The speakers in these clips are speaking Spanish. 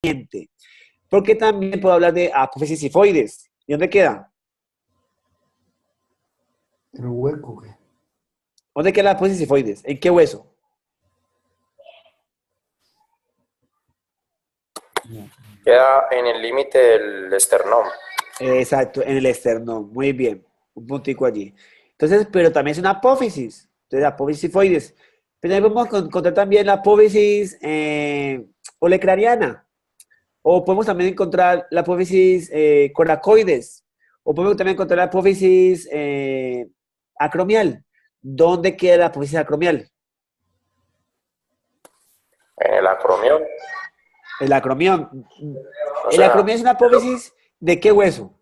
saliente. Porque también puedo hablar de apófisis sifoides. ¿Y dónde queda? En un hueco, ¿qué? ¿Dónde queda la apófisis sifoides? ¿En qué hueso? No. Queda en el límite del esternón. Exacto, en el esternón. Muy bien. Un puntico allí. Entonces, pero también es una apófisis. Entonces, apófisis sifoides. Pero también podemos encontrar también la apófisis olecraniana. O podemos también encontrar la apófisis coracoides. O podemos también encontrar la apófisis acromial. ¿Dónde queda la apófisis acromial? En el acromión. El acromión. O El sea, acromión es una apófisis ¿de qué hueso?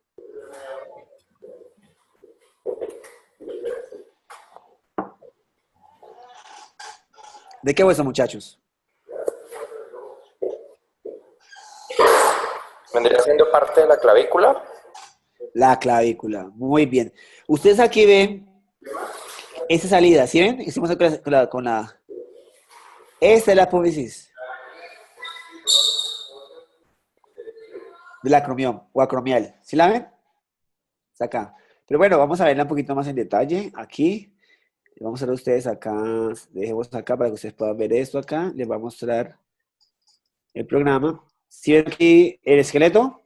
¿De qué hueso, muchachos? vendría siendo parte de la clavícula. La clavícula. Muy bien. Ustedes aquí ven esa salida, ¿sí ven? Hicimos con la. Esta es la apófisis del acromión o acromial. ¿Sí la ven? Está acá. Pero bueno, vamos a verla un poquito más en detalle. Aquí. Vamos a ver a ustedes acá. Dejemos acá para que ustedes puedan ver esto acá. Les voy a mostrar el programa. ¿Sí ven aquí el esqueleto?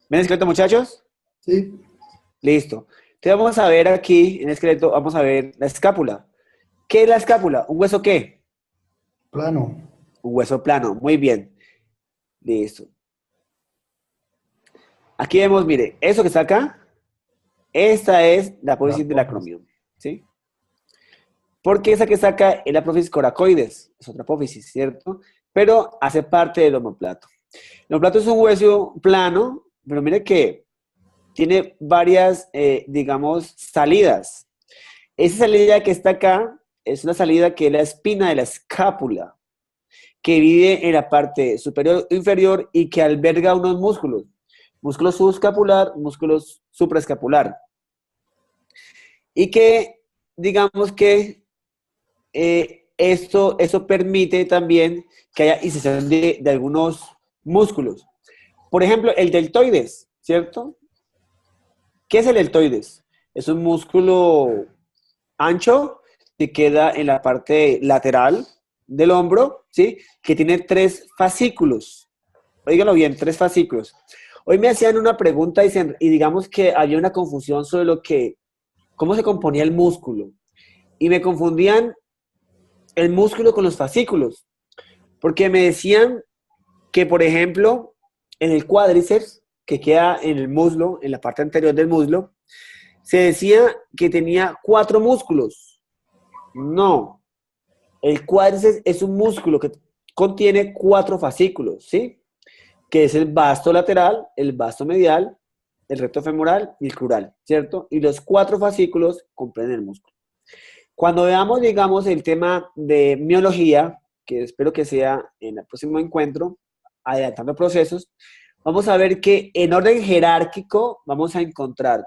¿Ven el esqueleto, muchachos? Sí, Listo. Entonces vamos a ver aquí en el esqueleto, vamos a ver la escápula. ¿Qué es la escápula? ¿Un hueso qué? plano. Un hueso plano. Muy bien. Listo. Aquí vemos, mire, eso que está acá, esta es la La apófisis del apófisis. acromión. ¿Sí? Porque esa que está acá es la apófisis coracoides. Es otra apófisis, ¿cierto? Pero hace parte del omoplato. El omoplato es un hueso plano, pero mire que tiene varias, digamos, salidas. Esa salida que está acá es una salida que es la espina de la escápula, que vive en la parte superior o inferior y que alberga unos músculos. Músculo subescapular, músculos supraescapular. Y que, digamos que eso permite también que haya inserción de algunos músculos. Por ejemplo, el deltoides, ¿cierto? ¿Qué es el deltoides? Es un músculo ancho que queda en la parte lateral del hombro, ¿sí? Que tiene 3 fascículos. Óigalo bien, 3 fascículos. Hoy me hacían una pregunta y digamos que había una confusión sobre cómo se componía el músculo. Y me confundían el músculo con los fascículos. Porque me decían que, por ejemplo, en el cuádriceps, que queda en el muslo, en la parte anterior del muslo, se decía que tenía 4 músculos. No, el cuádriceps es un músculo que contiene 4 fascículos, ¿sí? Que es el vasto lateral, el vasto medial, el recto femoral y el crural, ¿cierto? Y los 4 fascículos comprenden el músculo. Cuando veamos, digamos, el tema de miología, que espero que sea en el próximo encuentro, adelantando procesos, vamos a ver que en orden jerárquico vamos a encontrar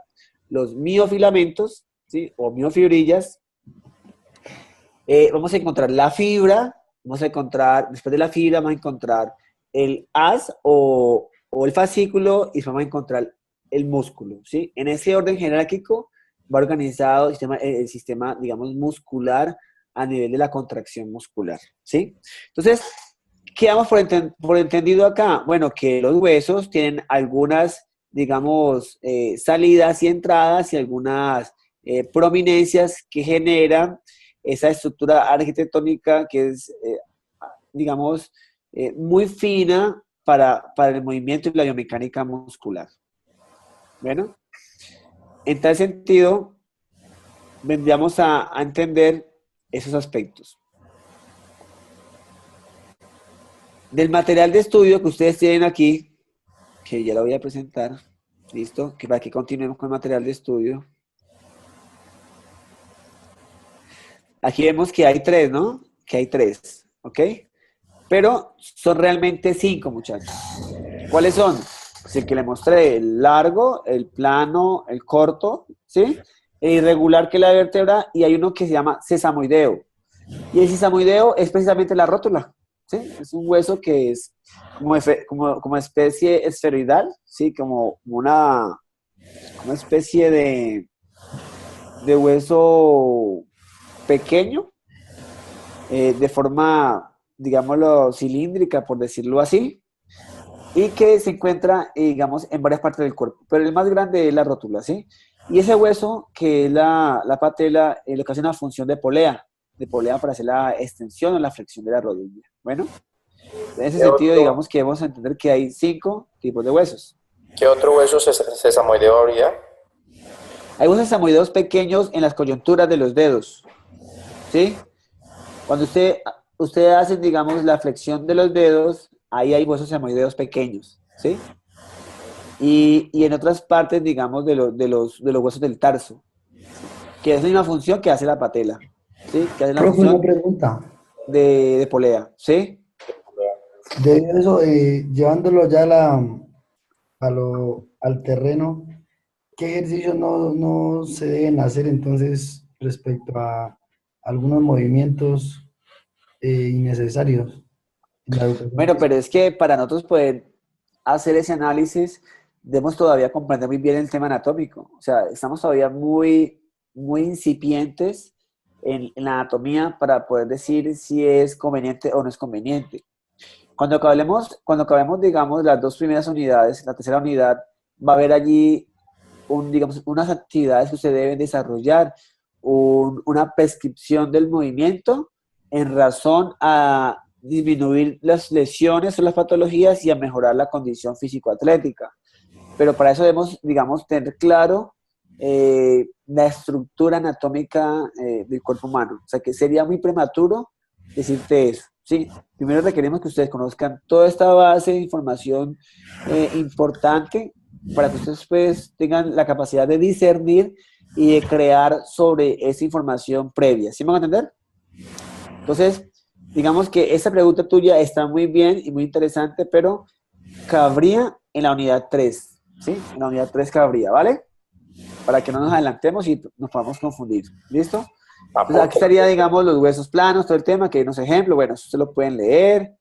los miofilamentos, ¿sí? O miofibrillas. Vamos a encontrar la fibra, vamos a encontrar, después de la fibra, vamos a encontrar el haz o el fascículo y vamos a encontrar el músculo, ¿sí? En ese orden jerárquico va organizado el sistema, digamos, muscular a nivel de la contracción muscular, ¿sí? Entonces, ¿qué damos por entendido acá? Bueno, que los huesos tienen algunas, digamos, salidas y entradas y algunas prominencias que generan esa estructura arquitectónica que es, digamos, muy fina para el movimiento y la biomecánica muscular. Bueno, en tal sentido, vendríamos a entender esos aspectos. Del material de estudio que ustedes tienen aquí, que ya lo voy a presentar, listo, que para que continuemos con el material de estudio. Aquí vemos que hay 3, ¿no? Que hay 3, ¿ok? Pero son realmente 5, muchachos. ¿Cuáles son? Pues el que le mostré, el largo, el plano, el corto, ¿sí? El irregular que es la vértebra y hay uno que se llama sesamoideo. Y el sesamoideo es precisamente la rótula, ¿sí? Es un hueso que es como especie esferoidal, ¿sí? Como una especie de hueso pequeño, de forma, digámoslo, cilíndrica, por decirlo así, y que se encuentra, digamos, en varias partes del cuerpo. Pero el más grande es la rótula, ¿sí? Y ese hueso, que es la patela, lo que hace una función de polea para hacer la extensión o la flexión de la rodilla. Bueno, en ese ¿Qué sentido, otro, digamos que debemos entender que hay 5 tipos de huesos. qué otro hueso sesamoideo habría? Hay huesos sesamoideos pequeños en las coyunturas de los dedos, ¿sí? Cuando usted hace, digamos, la flexión de los dedos, ahí hay huesos sesamoideos pequeños, ¿sí? Y en otras partes, digamos, de los huesos del tarso, que es la misma función que hace la patela, ¿sí? Que hace la Profe, una función pregunta. de polea, ¿sí? De eso, llevándolo ya al terreno, ¿qué ejercicios no se deben hacer entonces respecto a algunos movimientos innecesarios en la educación Bueno, pero física? es que para nosotros poder hacer ese análisis, debemos todavía comprender muy bien el tema anatómico. O sea, estamos todavía muy incipientes en la anatomía para poder decir si es conveniente o no es conveniente. Cuando acabemos, digamos, las 2 primeras unidades, la tercera unidad, va a haber allí digamos, unas actividades que usted debe desarrollar, una prescripción del movimiento en razón a disminuir las lesiones o las patologías y a mejorar la condición físico-atlética. Pero para eso debemos, digamos, tener claro la estructura anatómica del cuerpo humano. O sea, que sería muy prematuro decirte eso. Sí, primero requerimos que ustedes conozcan toda esta base de información importante para que ustedes pues, tengan la capacidad de discernir y de crear sobre esa información previa. ¿Sí me van a entender? Entonces, digamos que esta pregunta tuya está muy bien y muy interesante, pero cabría en la unidad 3, ¿sí? En la unidad 3 cabría, ¿vale? Para que no nos adelantemos y nos podamos confundir. ¿Listo? Entonces, aquí Apunte. estaría, digamos, los huesos planos, todo el tema, que hay unos ejemplos, bueno, ustedes lo pueden leer.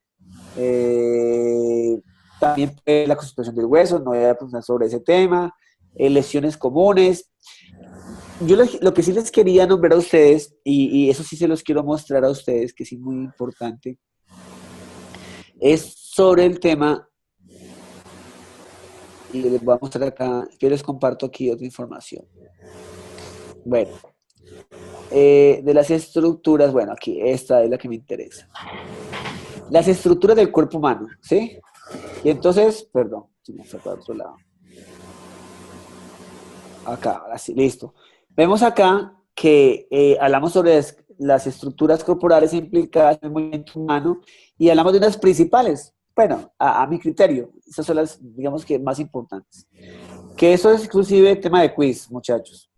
Eh, también la constitución del hueso, no voy a profundizar sobre ese tema. Lesiones comunes. Yo lo que sí les quería nombrar a ustedes, y eso sí se los quiero mostrar a ustedes, que sí es muy importante, es sobre el tema, y les voy a mostrar acá, yo les comparto aquí otra información. Bueno, de las estructuras, bueno, aquí, esta es la que me interesa. Las estructuras del cuerpo humano, ¿sí? Y entonces, perdón, se me fue para otro lado. Acá, ahora sí, listo. Vemos acá que hablamos sobre las estructuras corporales implicadas en el movimiento humano y hablamos de unas principales. Bueno, a mi criterio, esas son las, digamos que, más importantes. Que eso es inclusive tema de quiz, muchachos.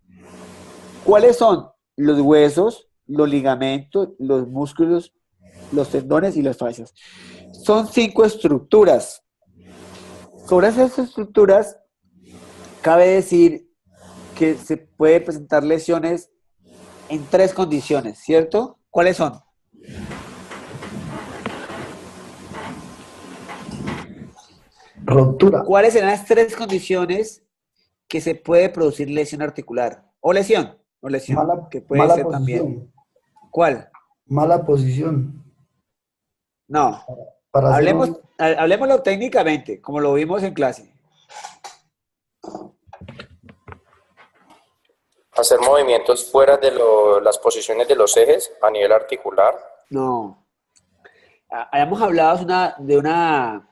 ¿Cuáles son los huesos, los ligamentos, los músculos, los tendones y las fascias? Son 5 estructuras. Sobre esas estructuras, cabe decir que se puede presentar lesiones en 3 condiciones, ¿cierto? ¿Cuáles son? Ruptura, ¿Cuáles serán las 3 condiciones que se puede producir lesión articular? O lesión, que puede mala ser también. posición, ¿Cuál? mala posición. No. Para hacer un, Hablemoslo técnicamente, como lo vimos en clase. Hacer movimientos fuera de las posiciones de los ejes a nivel articular. No. Habíamos hablado de una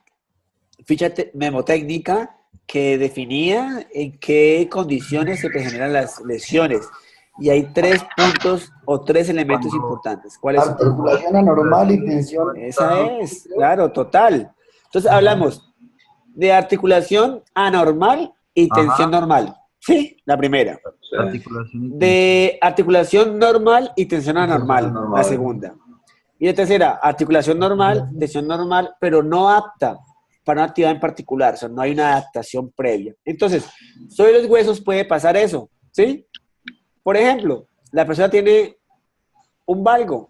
ficha memotécnica que definía en qué condiciones se generan las lesiones. Y hay 3 puntos o 3 elementos cuando importantes. ¿Cuáles son? articulación anormal y tensión. Esa es, claro, total. Entonces hablamos de articulación anormal y tensión Ajá, normal. Sí, la primera. articulación y De articulación normal y tensión Tensión anormal, la anormal. segunda. Y la tercera, articulación normal, tensión normal, pero no apta para una actividad en particular, o sea, no hay una adaptación previa. Entonces, sobre los huesos puede pasar eso, ¿sí? Por ejemplo, la persona tiene un valgo,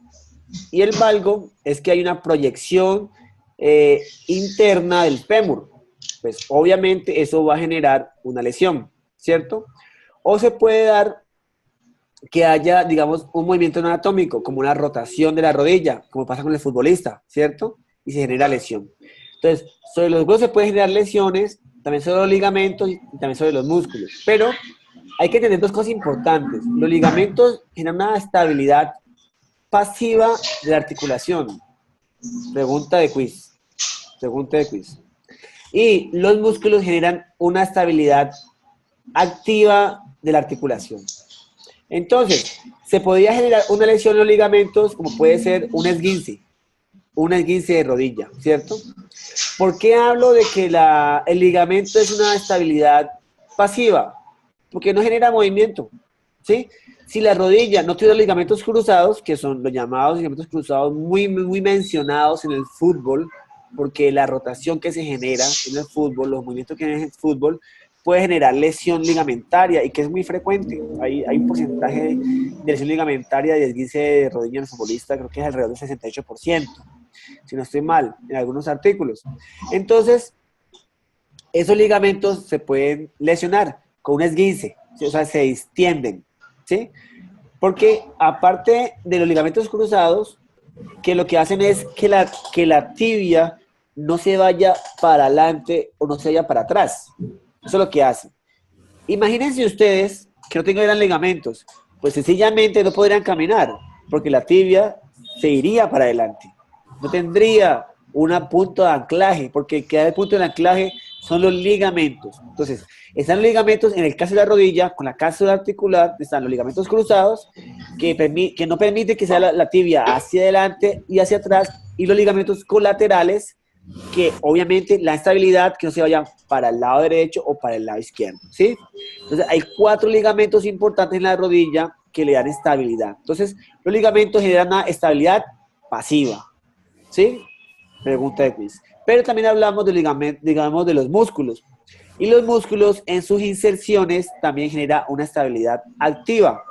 Y el valgo es que hay una proyección interna del fémur. Pues obviamente eso va a generar una lesión, ¿cierto? O se puede dar que haya, digamos, un movimiento no anatómico, como una rotación de la rodilla, como pasa con el futbolista, ¿cierto? Y se genera lesión. Entonces, sobre los huesos se pueden generar lesiones, también sobre los ligamentos y también sobre los músculos. Pero hay que tener dos cosas importantes. Los ligamentos generan una estabilidad pasiva de la articulación. Pregunta de quiz. Pregunta de quiz. Y los músculos generan una estabilidad activa de la articulación. Entonces, se podría generar una lesión en los ligamentos, como puede ser un esguince de rodilla, ¿cierto? ¿Por qué hablo de que el ligamento es una estabilidad pasiva? Porque no genera movimiento, ¿sí? Si la rodilla no tiene los ligamentos cruzados, que son los llamados ligamentos cruzados muy, muy mencionados en el fútbol, porque la rotación que se genera en el fútbol, los movimientos que hay en el fútbol, puede generar lesión ligamentaria y que es muy frecuente. Hay un porcentaje de lesión ligamentaria de esguince de rodilla en el futbolista, creo que es alrededor del 68%, si no estoy mal, en algunos artículos. Entonces, esos ligamentos se pueden lesionar con un esguince, ¿sí? O sea, se distienden, ¿sí? Porque aparte de los ligamentos cruzados, que lo que hacen es que la tibia no se vaya para adelante o no se vaya para atrás. Eso es lo que hace. Imagínense ustedes que no tengan ligamentos, pues sencillamente no podrían caminar, porque la tibia se iría para adelante. No tendría un punto de anclaje, porque el punto de anclaje son los ligamentos. Entonces, están los ligamentos, en el caso de la rodilla, con la cápsula articular, están los ligamentos cruzados, que no permite que sea la tibia hacia adelante y hacia atrás, y los ligamentos colaterales, que obviamente la estabilidad, que no se vaya para el lado derecho o para el lado izquierdo, ¿sí? Entonces, hay 4 ligamentos importantes en la rodilla que le dan estabilidad. Entonces, los ligamentos generan una estabilidad pasiva, ¿sí? Pregunta de quiz. Pero también hablamos de ligamentos, digamos, de los músculos. Y los músculos en sus inserciones también genera una estabilidad activa.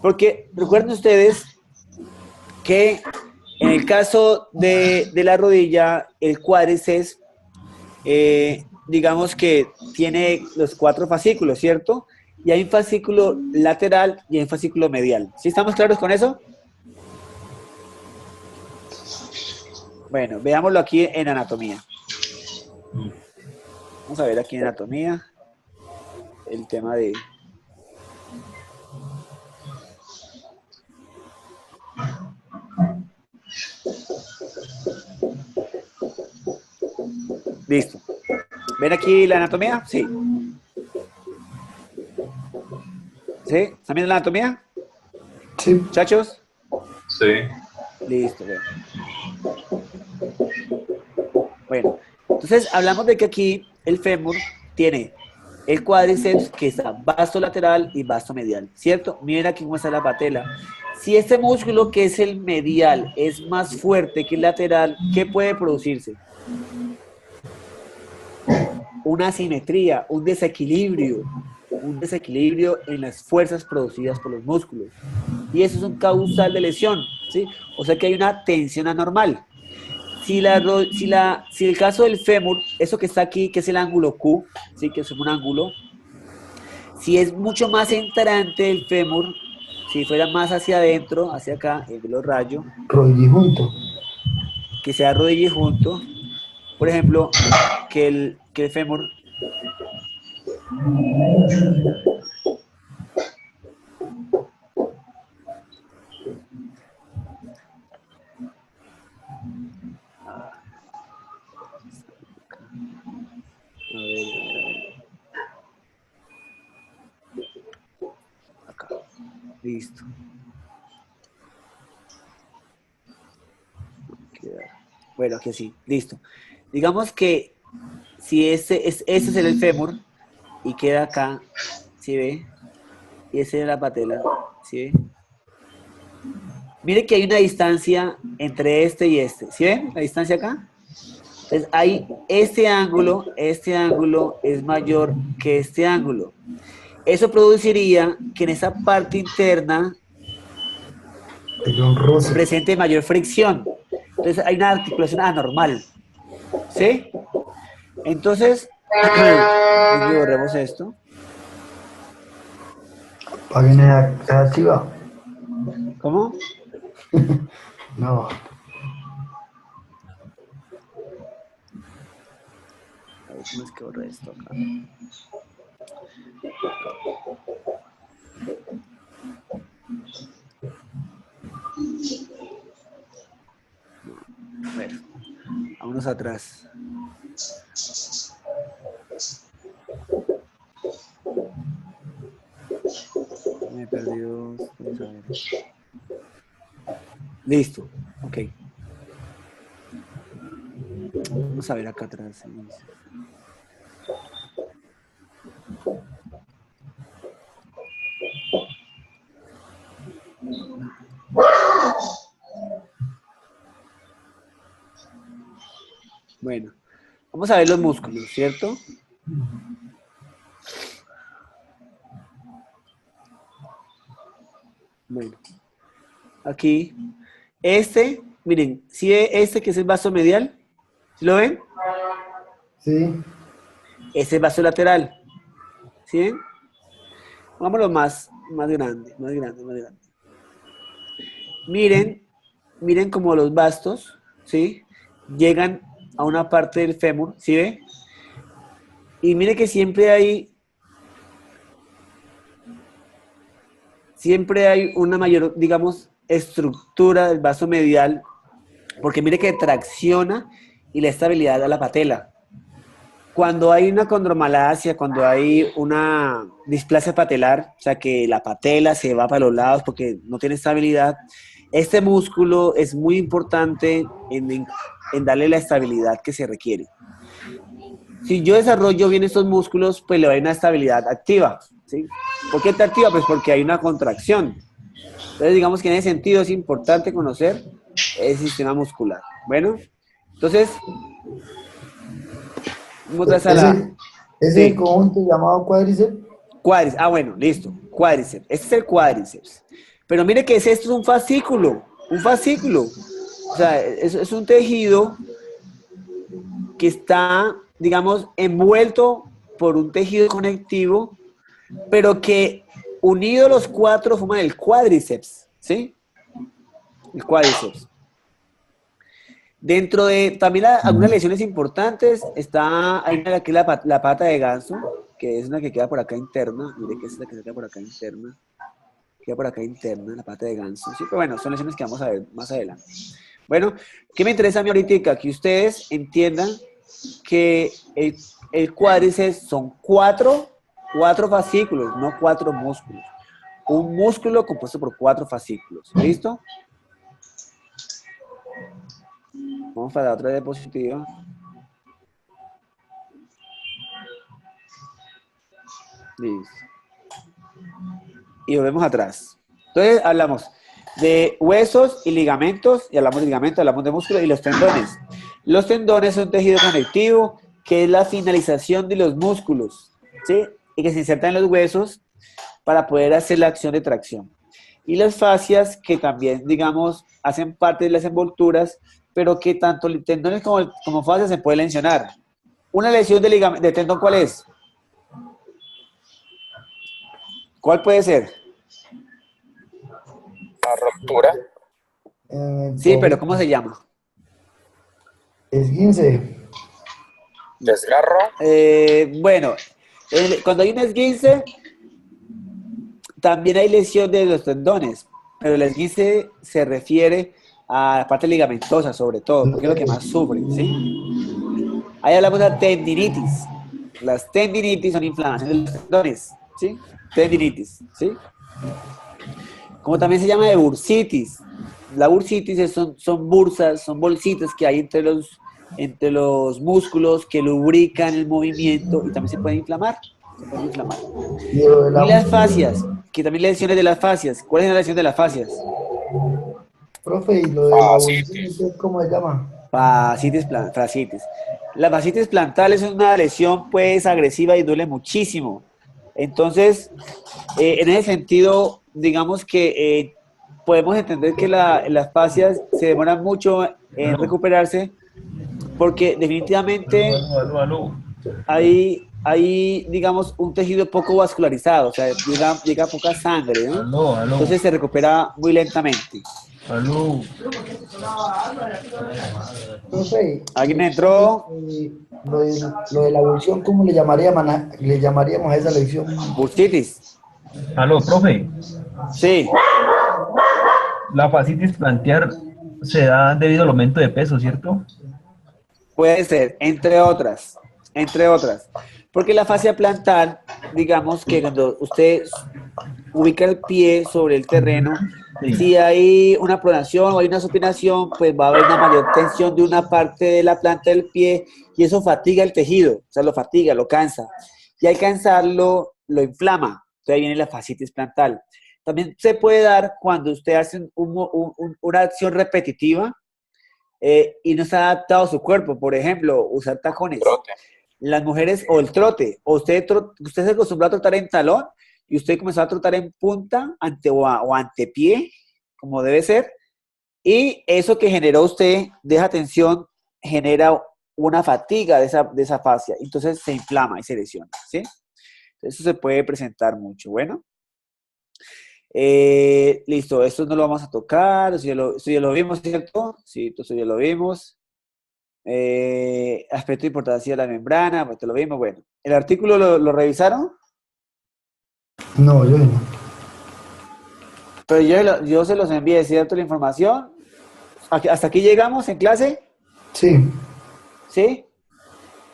Porque recuerden ustedes que en el caso de la rodilla, el cuádriceps, digamos que tiene los 4 fascículos, ¿cierto? Y hay un fascículo lateral y hay un fascículo medial. ¿Sí estamos claros con eso? Bueno, veámoslo aquí en anatomía. Vamos a ver aquí en anatomía el tema de... Listo. ¿Ven aquí la anatomía? Sí. ¿Sí? ¿Están viendo la anatomía? Sí. ¿Muchachos? Sí. Listo. Bueno, entonces hablamos de que aquí el fémur tiene el cuádriceps que está vasto lateral y vasto medial, ¿cierto? Miren aquí cómo está la patela. Si este músculo que es el medial es más fuerte que el lateral, ¿qué puede producirse? Una asimetría, un desequilibrio en las fuerzas producidas por los músculos. Y eso es un causal de lesión, ¿sí? O sea que hay una tensión anormal. Si el caso del fémur, eso que está aquí, que es el ángulo Q, ¿sí? Que es un ángulo, si es mucho más entrante el fémur, si fuera más hacia adentro, hacia acá, el velo rayo, Rodillejunto. que sea rodilla y junto, por ejemplo, que el fémur... A ver. Acá. Listo. Bueno, aquí sí. Listo. Digamos que si este es el fémur y queda acá, ¿sí ve? Y esa es la patela, ¿sí ve? Mire que hay una distancia entre este y este. ¿Sí ven la distancia acá? Entonces, hay este ángulo es mayor que este ángulo. Eso produciría que en esa parte interna Hay un roce. presente mayor fricción. Entonces hay una articulación anormal. ¿Sí? Entonces, borremos esto. Paguen esa chiva. ¿Cómo? No. A ver, ¿cómo es que borré esto acá? A ver, vámonos atrás. Me perdí dos. Vamos a ver. Listo, ok. Vamos a ver acá atrás. Bueno, vamos a ver los músculos, ¿cierto? Bueno, aquí, miren, ¿sí ve este que es el vaso medial? ¿Sí lo ven? Sí. Este es el vaso lateral. ¿Sí ven? Pongámoslo más grande, más grande, más grande. Miren cómo los bastos, ¿sí? Llegan a una parte del fémur, ¿sí ve? Y mire que siempre hay una mayor, digamos, estructura del vaso medial, porque mire que tracciona y le da estabilidad a la patela. Cuando hay una condromalacia, cuando hay una displasia patelar, o sea que la patela se va para los lados porque no tiene estabilidad, este músculo es muy importante en darle la estabilidad que se requiere. Si yo desarrollo bien estos músculos, pues le doy una estabilidad activa, ¿sí? ¿Por qué está activa? Pues porque hay una contracción. Entonces, digamos que en ese sentido es importante conocer el sistema muscular. Bueno, entonces, vamos a la... Ese Sí. conjunto llamado cuádriceps. Cuádriceps. Ah, bueno, listo. Cuádriceps. Este es el cuádriceps. Pero mire que esto es un fascículo. Un fascículo. O sea, es un tejido que está, digamos, envuelto por un tejido conectivo, pero que unidos los cuatro forman el cuádriceps. ¿Sí? El cuádriceps. Dentro de también algunas lesiones importantes hay una que es la pata de ganso, que es una que queda por acá interna. Mire que es la que queda por acá interna. Queda por acá interna, la pata de ganso. Sí, pero bueno, son lesiones que vamos a ver más adelante. Bueno, ¿qué me interesa a mí ahorita? Que ustedes entiendan que el cuádriceps son cuatro fascículos, no 4 músculos. Un músculo compuesto por 4 fascículos. ¿Listo? Vamos para la otra diapositiva. Listo. Y volvemos atrás. Entonces hablamos de huesos y ligamentos, y hablamos de ligamentos, hablamos de músculos y los tendones. Los tendones son un tejido conectivo que es la finalización de los músculos, ¿sí? Y que se insertan en los huesos para poder hacer la acción de tracción. Y las fascias que también, digamos, hacen parte de las envolturas, pero que tanto tendones como fascias se pueden lesionar. Una lesión de tendón, ¿cuál es? ¿Cuál puede ser? La ruptura. Sí, pero ¿cómo se llama? Esguince. Desgarro. Bueno, cuando hay un esguince, también hay lesión de los tendones, pero el esguince se refiere a la parte ligamentosa, sobre todo, porque es lo que más sufre, ¿sí? Ahí hablamos de tendinitis. Las tendinitis son inflamaciones de los tendones, ¿sí? Tendinitis, ¿sí? Como también se llama de bursitis. La bursitis son bursas, son bolsitas que hay entre los músculos que lubrican el movimiento y también se pueden inflamar. Y las fascias, que también lesiones de las fascias. ¿Cuál es la lesión de las fascias? Profe, ¿y lo de la bursitis, cómo se llama? Fascitis. La fascitis plantar es una lesión pues agresiva y duele muchísimo. Entonces, en ese sentido, digamos que podemos entender que las fascias se demoran mucho en recuperarse porque definitivamente Aló. hay, digamos, un tejido poco vascularizado, o sea, llega poca sangre, ¿no? Aló. Entonces se recupera muy lentamente. Aló. Profe, ¿Alguien entró? lo de la evolución, ¿cómo le llamaríamos a esa lección? Bursitis. Aló, profe. Sí, La fascitis plantar se da debido al aumento de peso, ¿cierto? puede ser, entre otras, entre otras. Porque la fascia plantar, digamos que cuando usted ubica el pie sobre el terreno, Sí. si hay una pronación o hay una supinación, pues va a haber una mayor tensión de una parte de la planta del pie y eso fatiga el tejido, o sea, lo fatiga, lo cansa. Y al cansarlo, lo inflama. Entonces ahí viene la fascitis plantar. También se puede dar cuando usted hace una acción repetitiva y no está adaptado a su cuerpo. Por ejemplo, usar tacones. Trote. Las mujeres, o el trote, o usted se acostumbró a trotar en talón y usted comenzó a trotar en punta o antepié, como debe ser, y eso que generó usted de esa tensión genera una fatiga de esa fascia, entonces se inflama y se lesiona, ¿sí? Eso se puede presentar mucho. Bueno, listo, esto no lo vamos a tocar, esto ya lo vimos, ¿cierto? Sí, esto ya lo vimos. Aspecto de importancia de la membrana, pues te lo vimos. Bueno, ¿el artículo lo revisaron? No, yo no. Pero yo se los envié, ¿cierto? La información. ¿Hasta aquí llegamos en clase? Sí, ¿Sí?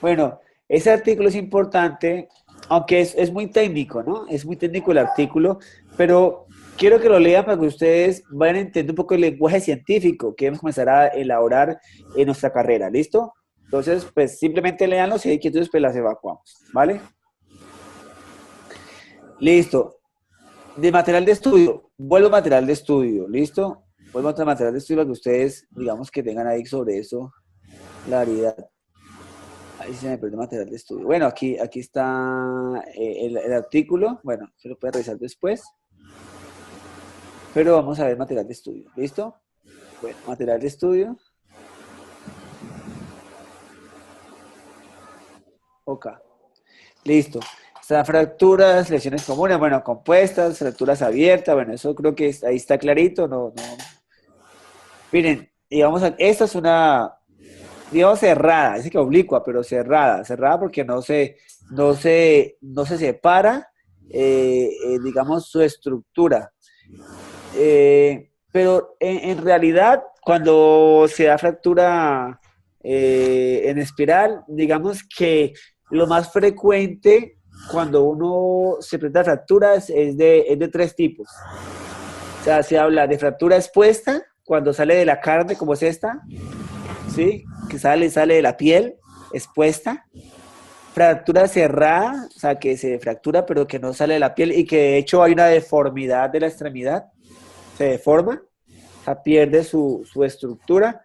Bueno, ese artículo es importante, aunque es muy técnico, ¿no? Es muy técnico el artículo, pero quiero que lo lean para que ustedes vayan a entender un poco el lenguaje científico que debemos comenzar a elaborar en nuestra carrera, ¿listo? Entonces, pues simplemente léanlo, si hay inquietudes, pues las evacuamos, ¿vale? Listo. De material de estudio, vuelvo a material de estudio, ¿listo? Vuelvo a material de estudio para que ustedes, digamos, que tengan ahí sobre eso claridad. Ahí se me perdió material de estudio. Bueno, aquí está el artículo. Bueno, se lo puede revisar después. Pero vamos a ver material de estudio. ¿Listo? Bueno, material de estudio. Ok. Listo. Están fracturas, lesiones comunes, bueno, compuestas, fracturas abiertas. Bueno, eso creo que ahí está clarito. No. Miren, digamos, esta es una, digamos, cerrada, dice que oblicua, pero cerrada porque no se separa, digamos, su estructura. Pero en realidad, cuando se da fractura en espiral, digamos que lo más frecuente cuando uno se presenta fracturas es de tres tipos. O sea, se habla de fractura expuesta, cuando sale de la carne, como es esta, ¿sí? Que sale de la piel expuesta. Fractura cerrada, o sea, que se fractura pero que no sale de la piel y que de hecho hay una deformidad de la extremidad, se deforma, o sea, pierde su estructura.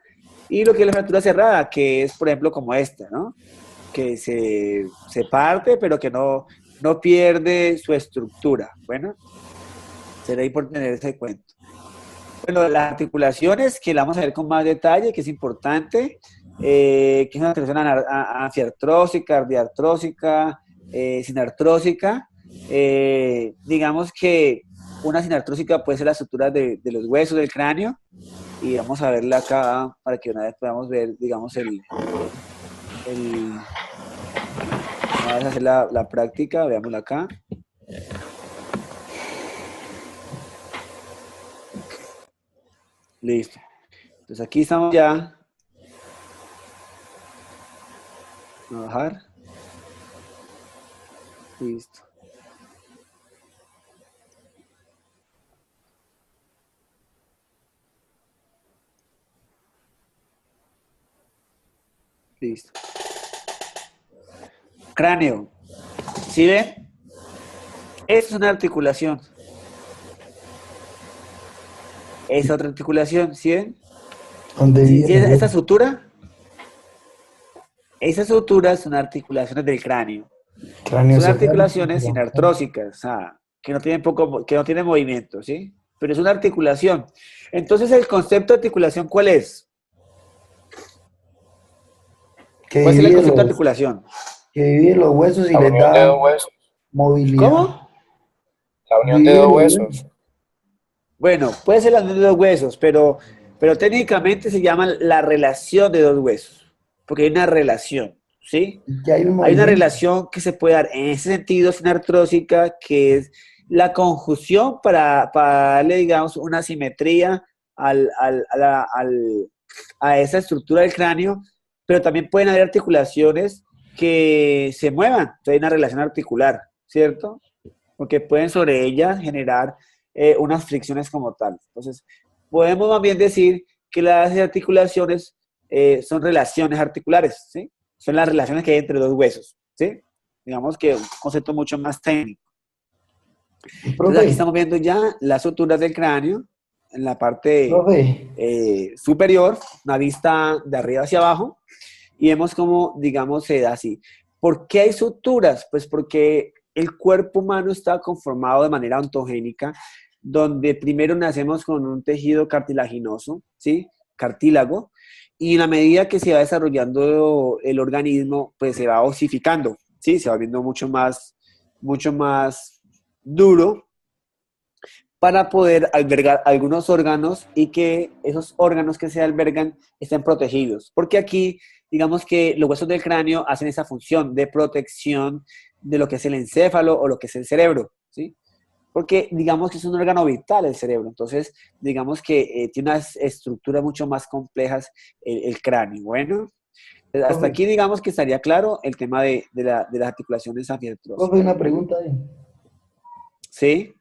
Y lo que es la fractura cerrada, que es, por ejemplo, como esta, ¿no? Que se parte pero que no pierde su estructura. Bueno, será importante tener ese cuento. Bueno, las articulaciones, que la vamos a ver con más detalle, que es importante, que es una articulación anfiartrósica, ardiartrósica, sinartrósica. Digamos que una sinartrósica puede ser la estructura de los huesos del cráneo, y vamos a verla acá para que una vez podamos ver, digamos, una vez hacer la práctica, veámosla acá. Listo. Entonces aquí estamos ya. A bajar. Listo. Listo. Cráneo. ¿Sí ven? Esta es una articulación. Es otra articulación, ¿sí ven? donde ¿Sí, viene. esa sutura? Esas suturas son articulaciones del cráneo. Cráneo Son cerrado. articulaciones sinartrósicas, o sea, que no tienen movimiento, ¿sí? pero es una articulación. Entonces, ¿el concepto de articulación cuál es? Que ¿Cuál es el divide concepto de los, articulación? que divide los huesos y La les unión de da dos huesos. movilidad. ¿Cómo? La unión de Divide dos los huesos. huesos. Bueno, puede ser la unión de dos huesos, pero técnicamente se llama la relación de dos huesos, porque hay una relación, ¿sí? Y que hay un Hay una movimiento. relación que se puede dar en ese sentido sinartrósica, que es la conjunción para darle, digamos, una simetría a esa estructura del cráneo, pero también pueden haber articulaciones que se muevan, entonces hay una relación articular, ¿cierto? Porque pueden sobre ellas generar unas fricciones como tal. Entonces, podemos más bien decir que las articulaciones son relaciones articulares, ¿sí? Son las relaciones que hay entre dos huesos, ¿sí? Digamos que un concepto mucho más técnico. Entonces, aquí Profe, estamos viendo ya las suturas del cráneo en la parte profe, superior, una vista de arriba hacia abajo, y vemos cómo, digamos, se da así. ¿Por qué hay suturas? Pues porque el cuerpo humano está conformado de manera ontogénica, donde primero nacemos con un tejido cartilaginoso, ¿sí? Cartílago, y en la medida que se va desarrollando el organismo, pues se va osificando, ¿sí? Se va viendo mucho más duro para poder albergar algunos órganos y que esos órganos que se albergan estén protegidos. Porque aquí, digamos que los huesos del cráneo hacen esa función de protección de lo que es el encéfalo o lo que es el cerebro, ¿sí? Porque digamos que es un órgano vital el cerebro, entonces digamos que tiene unas estructuras mucho más complejas el cráneo. Bueno, hasta profe, aquí digamos que estaría claro el tema de las articulaciones profe, anfiartrósicas. una pregunta ahí. ¿Sí?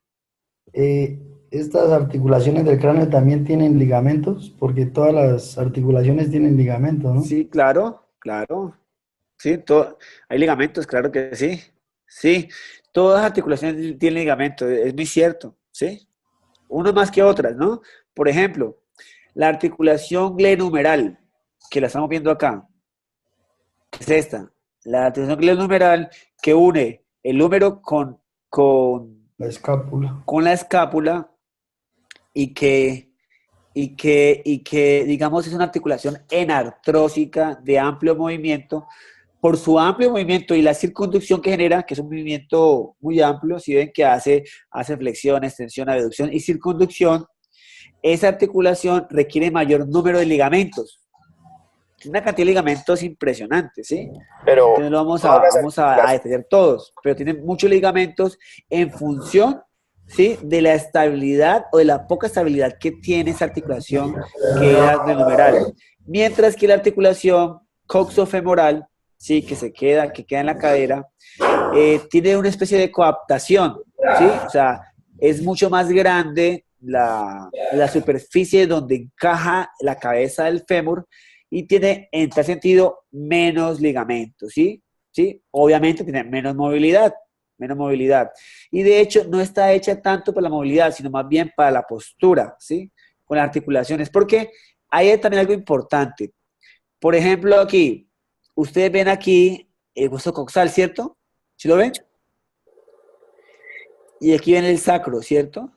Eh, ¿Estas articulaciones del cráneo también tienen ligamentos? Porque todas las articulaciones tienen ligamentos, ¿no? Sí, claro, claro. Sí, hay ligamentos, claro que sí. Sí, todas las articulaciones tienen ligamentos, es muy cierto, ¿sí? Unas más que otras, ¿no? Por ejemplo, la articulación glenohumeral, que la estamos viendo acá, es esta. La articulación glenohumeral que une el húmero con, La escápula. con la escápula y que, digamos, es una articulación enartrósica de amplio movimiento. Por su amplio movimiento y la circunducción que genera, que es un movimiento muy amplio, si ven que hace flexión, extensión, abducción y circunducción, esa articulación requiere mayor número de ligamentos. Una cantidad de ligamentos impresionante, ¿sí? Pero Que no lo todas las vamos a articulaciones, detallar todos, pero tienen muchos ligamentos en función, ¿sí? De la estabilidad o de la poca estabilidad que tiene esa articulación que era numeral. Mientras que la articulación coxofemoral, ¿sí? Que queda en la cadera, tiene una especie de coaptación, ¿sí? O sea, es mucho más grande la superficie donde encaja la cabeza del fémur y tiene, en tal sentido, menos ligamentos, ¿sí? ¿Sí? Obviamente tiene menos movilidad, menos movilidad. Y de hecho, no está hecha tanto para la movilidad, sino más bien para la postura, ¿sí? Con las articulaciones, porque hay también algo importante. Por ejemplo, aquí, ustedes ven aquí el hueso coxal, ¿cierto? ¿Sí lo ven? Y aquí ven el sacro, ¿cierto?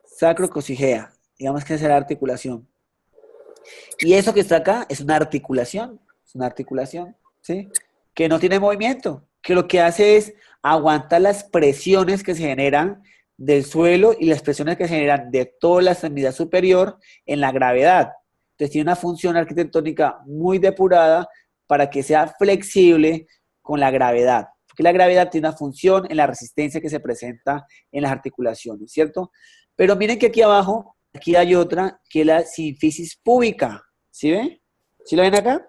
Sacro cocigea. Digamos que esa es la articulación. Y eso que está acá es una articulación, ¿sí? Que no tiene movimiento, que lo que hace es aguantar las presiones que se generan del suelo y las presiones que se generan de toda la extremidad superior en la gravedad. Entonces tiene una función arquitectónica muy depurada para que sea flexible con la gravedad. Porque la gravedad tiene una función en la resistencia que se presenta en las articulaciones, ¿cierto? Pero miren que aquí abajo, aquí hay otra, que es la sínfisis púbica. ¿Sí ven? ¿Sí lo ven acá?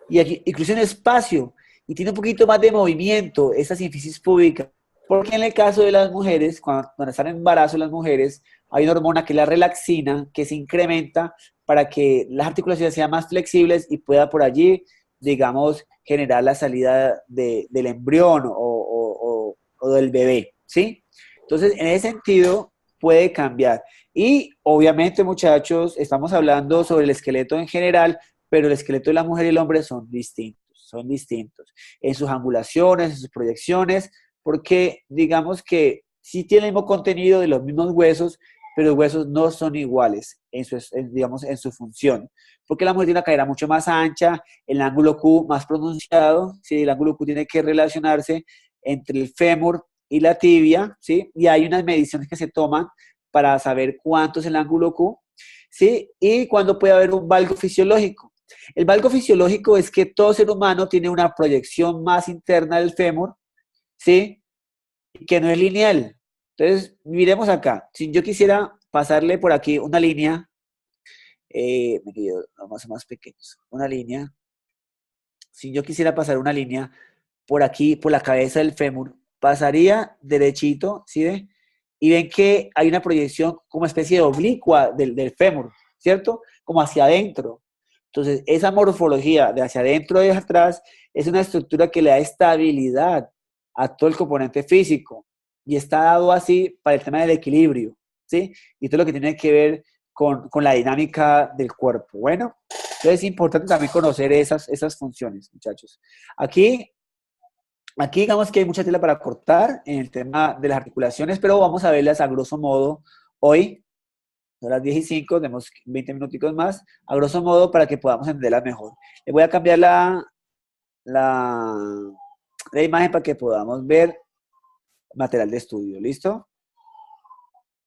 Y aquí incluso un espacio y tiene un poquito más de movimiento esa sínfisis púbica. Porque en el caso de las mujeres, cuando están en embarazo las mujeres, hay una hormona que es la relaxina que se incrementa para que las articulaciones sean más flexibles y pueda por allí, digamos, generar la salida del embrión o del bebé, ¿sí? Entonces, en ese sentido, puede cambiar. Y obviamente, muchachos, estamos hablando sobre el esqueleto en general, pero el esqueleto de la mujer y el hombre son distintos en sus angulaciones, en sus proyecciones, porque digamos que sí tiene el mismo contenido de los mismos huesos, pero los huesos no son iguales digamos, en su función. Porque la mujer tiene una cadera mucho más ancha, el ángulo Q más pronunciado, ¿sí? El ángulo Q tiene que relacionarse entre el fémur y la tibia, ¿sí? Y hay unas mediciones que se toman para saber cuánto es el ángulo Q, ¿sí? Y cuándo puede haber un valgo fisiológico. El valgo fisiológico es que todo ser humano tiene una proyección más interna del fémur, ¿sí? Y que no es lineal. Entonces, miremos acá. Si yo quisiera pasarle por aquí una línea, me quedo más pequeños, una línea. Si yo quisiera pasar una línea por aquí, por la cabeza del fémur, pasaría derechito, ¿sí ve? Y ven que hay una proyección como especie de oblicua del fémur, ¿cierto? Como hacia adentro. Entonces, esa morfología de hacia adentro y hacia atrás es una estructura que le da estabilidad a todo el componente físico y está dado así para el tema del equilibrio, ¿sí? Y todo lo que tiene que ver con la dinámica del cuerpo. Bueno, entonces es importante también conocer esas funciones, muchachos. Aquí digamos que hay mucha tela para cortar en el tema de las articulaciones, pero vamos a verlas a grosso modo hoy. Son las 10:05, tenemos 20 minuticos más, a grosso modo para que podamos entenderlas mejor. Le voy a cambiar la imagen para que podamos ver material de estudio. ¿Listo?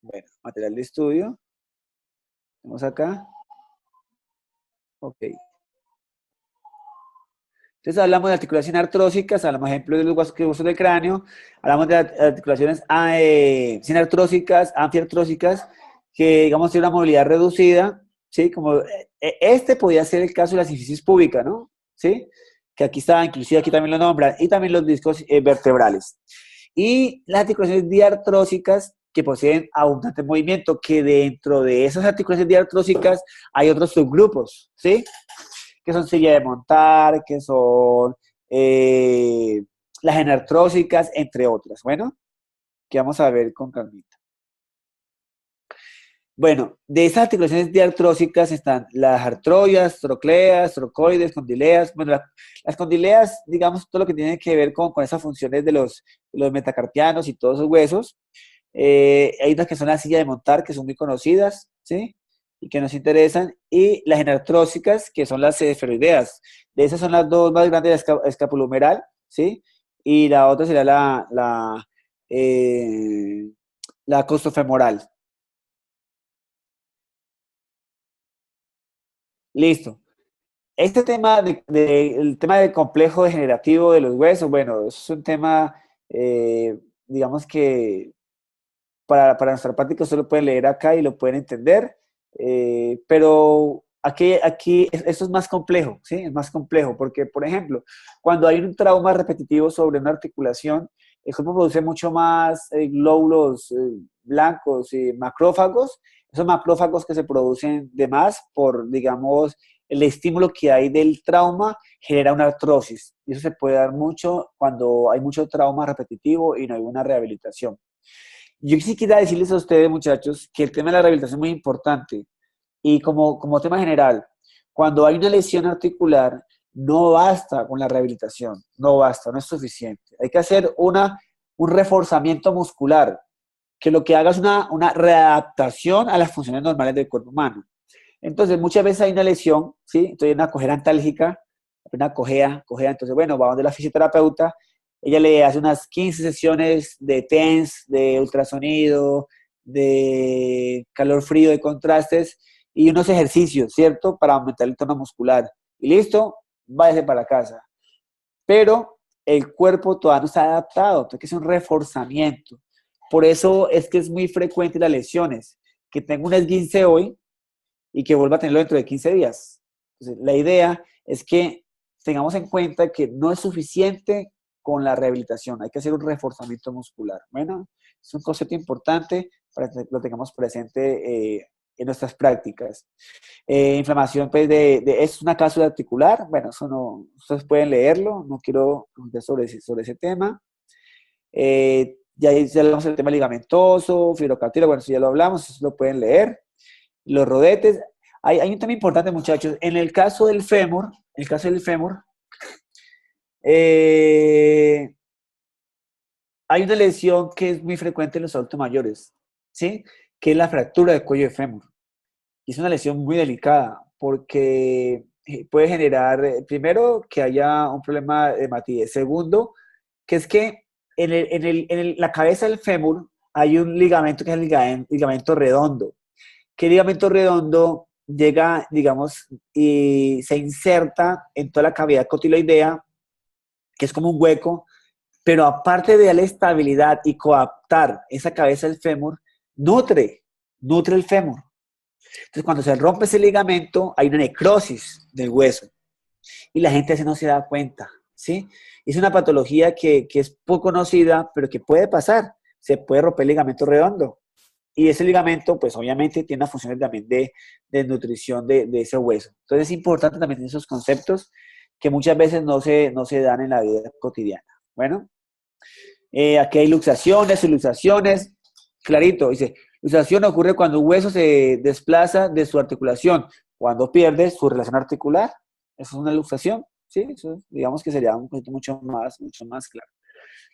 Bueno, material de estudio. Vamos acá. Ok. Entonces hablamos de articulaciones artrósicas, hablamos ejemplo de los huesos del cráneo, hablamos de articulaciones sinartrósicas, anfiartrósicas, que digamos tienen una movilidad reducida, ¿sí? Como este podría ser el caso de la sínfisis púbica, ¿no? ¿Sí? Que aquí está, inclusive aquí también lo nombran, y también los discos vertebrales. Y las articulaciones diartrósicas que poseen abundante movimiento, que dentro de esas articulaciones diartrósicas hay otros subgrupos, ¿sí? Que son silla de montar, que son las enartrósicas, entre otras. Bueno, que vamos a ver con calmita. Bueno, de esas articulaciones diartrósicas están las artrosas, trocleas, trocoides, condileas. Bueno, las condileas, digamos, todo lo que tiene que ver con esas funciones de los metacarpianos y todos esos huesos. Hay unas que son la silla de montar, que son muy conocidas, ¿sí? Y que nos interesan, y las enartrósicas, que son las esferoideas. De esas son las dos más grandes, la escapulohumeral, ¿sí? Y la otra sería la costofemoral. Listo. Este tema, el tema del complejo degenerativo de los huesos, bueno, es un tema, digamos que para nuestra práctica ustedes lo pueden leer acá y lo pueden entender, pero aquí esto es más complejo, ¿sí? Es más complejo porque, por ejemplo, cuando hay un trauma repetitivo sobre una articulación, el cuerpo produce mucho más glóbulos blancos y macrófagos, esos macrófagos que se producen de más por, digamos, el estímulo que hay del trauma genera una artrosis, y eso se puede dar mucho cuando hay mucho trauma repetitivo y no hay una rehabilitación. Yo sí quisiera decirles a ustedes, muchachos, que el tema de la rehabilitación es muy importante. Y como tema general, cuando hay una lesión articular, no basta con la rehabilitación, no basta, no es suficiente. Hay que hacer un reforzamiento muscular, que lo que haga es una readaptación a las funciones normales del cuerpo humano. Entonces, muchas veces hay una lesión, ¿sí? Entonces, hay una cojera antálgica, una cojea, entonces, bueno, va donde la fisioterapeuta, ella le hace unas 15 sesiones de TENS, de ultrasonido, de calor frío, de contrastes y unos ejercicios, ¿cierto? Para aumentar el tono muscular. Y listo, váyase para casa. Pero el cuerpo todavía no está adaptado, entonces es un reforzamiento. Por eso es que es muy frecuente las lesiones, que tengo un esguince hoy y que vuelva a tenerlo dentro de 15 días. Entonces, la idea es que tengamos en cuenta que no es suficiente con la rehabilitación, hay que hacer un reforzamiento muscular. Bueno, es un concepto importante para que lo tengamos presente en nuestras prácticas. Inflamación, pues, es una cápsula articular, bueno, eso no, ustedes pueden leerlo, no quiero comentar sobre ese tema. Ya hablamos del tema ligamentoso, fibrocartílago, bueno, eso ya lo hablamos, eso lo pueden leer. Los rodetes, hay un tema importante, muchachos, en el caso del fémur, hay una lesión que es muy frecuente en los adultos mayores, ¿sí? Que es la fractura del cuello de fémur. Y es una lesión muy delicada porque puede generar, primero, que haya un problema de hematidez. Segundo, que es que la cabeza del fémur hay un ligamento que es el ligamento redondo. Que el ligamento redondo llega, digamos, y se inserta en toda la cavidad cotiloidea, que es como un hueco, pero aparte de darle estabilidad y coaptar esa cabeza del fémur, nutre el fémur. Entonces, cuando se rompe ese ligamento, hay una necrosis del hueso y la gente así no se da cuenta, ¿sí? Es una patología que es poco conocida, pero que puede pasar. Se puede romper el ligamento redondo y ese ligamento, pues obviamente tiene unas funciones también de nutrición de ese hueso. Entonces, es importante también tener esos conceptos que muchas veces no se dan en la vida cotidiana. Bueno, aquí hay luxaciones, clarito, dice, luxación ocurre cuando un hueso se desplaza de su articulación, cuando pierde su relación articular. Eso es una luxación, ¿sí? Eso, digamos que sería un poquito mucho más claro.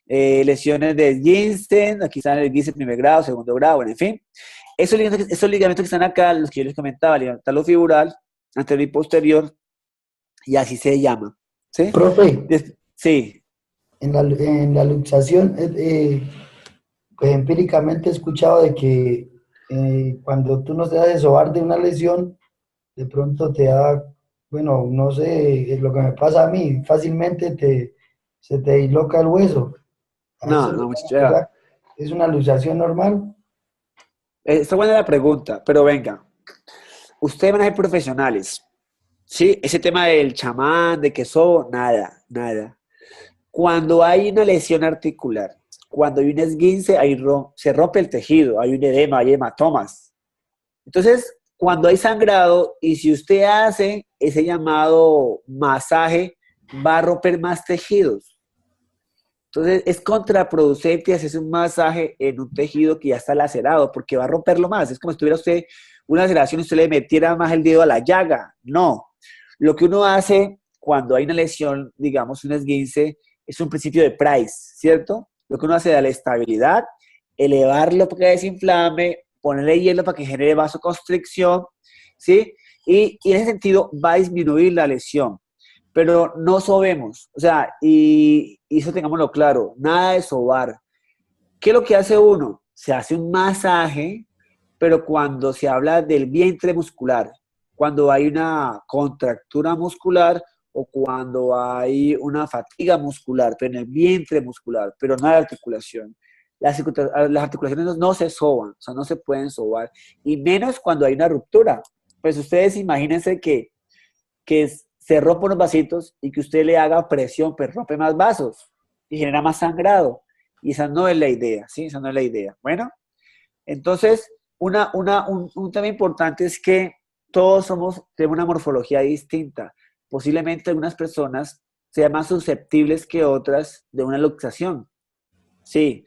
Lesiones de esguince, aquí están el esguince primer grado, segundo grado, bueno, en fin. Esos ligamentos que están acá, los que yo les comentaba, el talofibural, anterior y posterior, y así se llama, ¿sí? Profe, Sí. en la luxación, pues empíricamente he escuchado de que cuando tú no te das de sobar de una lesión, de pronto te da, bueno, no sé, es lo que me pasa a mí, fácilmente se te disloca el hueso. A eso No, ¿verdad? Es una luxación normal. está buena la pregunta, pero venga, ustedes van a ser profesionales, ¿sí? Ese tema del chamán, de que eso, nada. Cuando hay una lesión articular, cuando hay un esguince, se rompe el tejido, hay un edema, hay hematomas. Entonces, cuando hay sangrado y si usted hace ese llamado masaje, va a romper más tejidos. Entonces, es contraproducente hacerse un masaje en un tejido que ya está lacerado, porque va a romperlo más. Es como si tuviera usted una laceración y usted le metiera más el dedo a la llaga. No. Lo que uno hace cuando hay una lesión, digamos, un esguince, es un principio de Price, ¿cierto? Lo que uno hace es darle estabilidad, elevarlo para que desinflame, ponerle hielo para que genere vasoconstricción, ¿sí? Y en ese sentido va a disminuir la lesión. Pero no sobemos, o sea, y eso tengámoslo claro, nada de sobar. ¿Qué es lo que hace uno? Se hace un masaje, pero cuando se habla del vientre muscular, cuando hay una contractura muscular o cuando hay una fatiga muscular, pero en el vientre muscular, pero no en la articulación. Las articulaciones no se soban, o sea, no se pueden sobar, y menos cuando hay una ruptura. Pues ustedes imagínense que se rompen unos vasitos y que usted le haga presión, pero rompe más vasos y genera más sangrado. Y esa no es la idea, ¿sí? Esa no es la idea. Bueno, entonces, un tema importante es que todos tenemos una morfología distinta. Posiblemente algunas personas sean más susceptibles que otras de una luxación. Sí,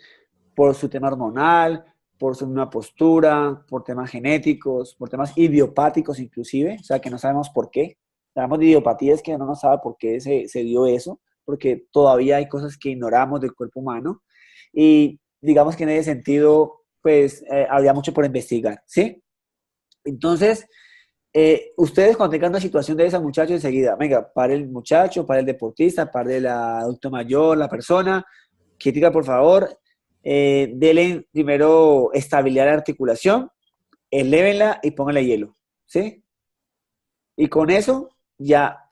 por su tema hormonal, por su misma postura, por temas genéticos, por temas idiopáticos inclusive, o sea, que no sabemos por qué. Hablamos de idiopatías que no nos sabe por qué se dio eso, porque todavía hay cosas que ignoramos del cuerpo humano. Y digamos que en ese sentido, pues, habría mucho por investigar, ¿sí? Entonces, ustedes cuando tengan una situación de esa, muchachos, enseguida, venga, para el muchacho, para el deportista, para el adulto mayor, la persona, quietica, por favor, denle primero estabilidad a la articulación, elévenla y pónganle hielo, ¿sí? Y con eso ya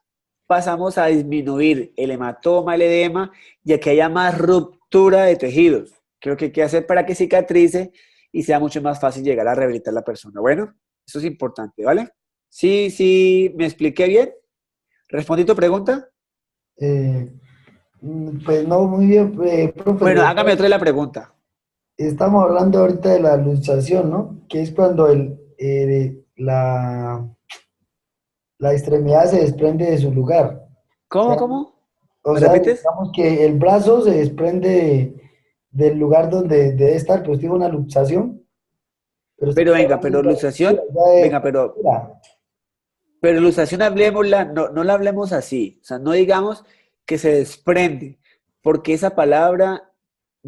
pasamos a disminuir el hematoma, el edema, ya que haya más ruptura de tejidos. Creo que hay que hacer para que cicatrice y sea mucho más fácil llegar a rehabilitar a la persona. Bueno, eso es importante, ¿vale? Sí, ¿me expliqué bien? ¿Respondí tu pregunta? Eh, pues no, muy bien, profe. Bueno, hágame otra la pregunta. Estamos hablando ahorita de la luxación, ¿no? Que es cuando la extremidad se desprende de su lugar. ¿Cómo? O ¿Me sea, repites? digamos que el brazo se desprende del lugar donde debe estar, pero tiene una luxación. Pero Pero estamos venga, hablando pero de luxación, ya de venga, fractura. pero luxación hablemosla, no la hablemos así. O sea, no digamos que se desprende, porque esa palabra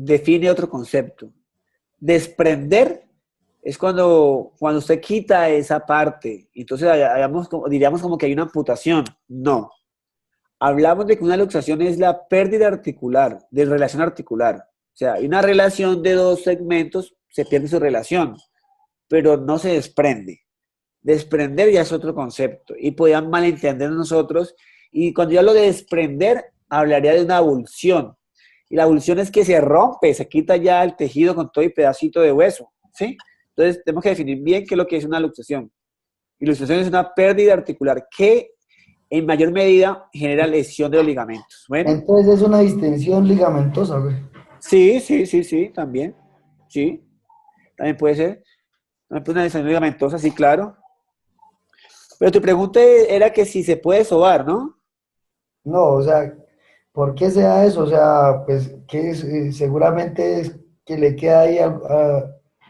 define otro concepto. Desprender es cuando usted quita esa parte. Entonces diríamos como que hay una amputación. No. Hablamos de que una luxación es la pérdida articular, de relación articular. O sea, hay una relación de dos segmentos, se pierde su relación, pero no se desprende. Desprender ya es otro concepto y podían malentender nosotros. Y cuando yo hablo de desprender, hablaría de una avulsión. Y la avulsión es que se rompe, se quita ya el tejido con todo y pedacito de hueso, ¿sí? Entonces, tenemos que definir bien qué es lo que es una luxación. Y luxación es una pérdida articular que en mayor medida genera lesión de los ligamentos. Bueno, Entonces es una distensión ligamentosa, güey. sí, también. Sí, también puede ser. Una lesión ligamentosa, sí, claro. Pero tu pregunta era que si se puede sobar, ¿no? No, o sea, ¿por qué se da eso? O sea, pues que seguramente es que le queda ahí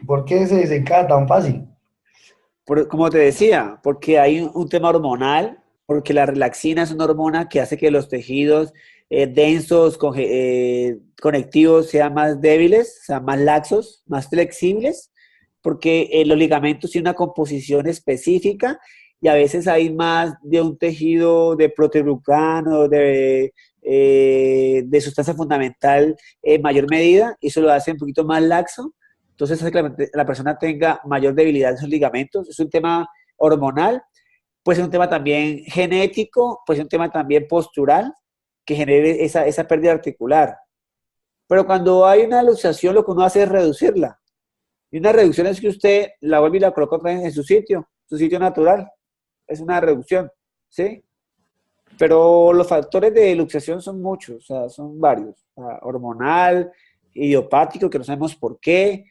¿por qué se desencada tan fácil? Como te decía, porque hay un tema hormonal, porque la relaxina es una hormona que hace que los tejidos densos, conectivos sean más débiles, sean más laxos, más flexibles, porque los ligamentos tienen una composición específica y a veces hay más de un tejido de proteoglucano, de sustancia fundamental en mayor medida, y eso lo hace un poquito más laxo. Entonces hace que la persona tenga mayor debilidad en sus ligamentos. Es un tema hormonal, puede ser un tema también genético, puede ser un tema también postural, que genere esa pérdida articular. Pero cuando hay una luxación, lo que uno hace es reducirla. Y una reducción es que usted la vuelve y la coloca otra vez en su sitio natural. Es una reducción, ¿sí? Pero los factores de luxación son muchos, o sea, son varios. O sea, hormonal, idiopático, que no sabemos por qué,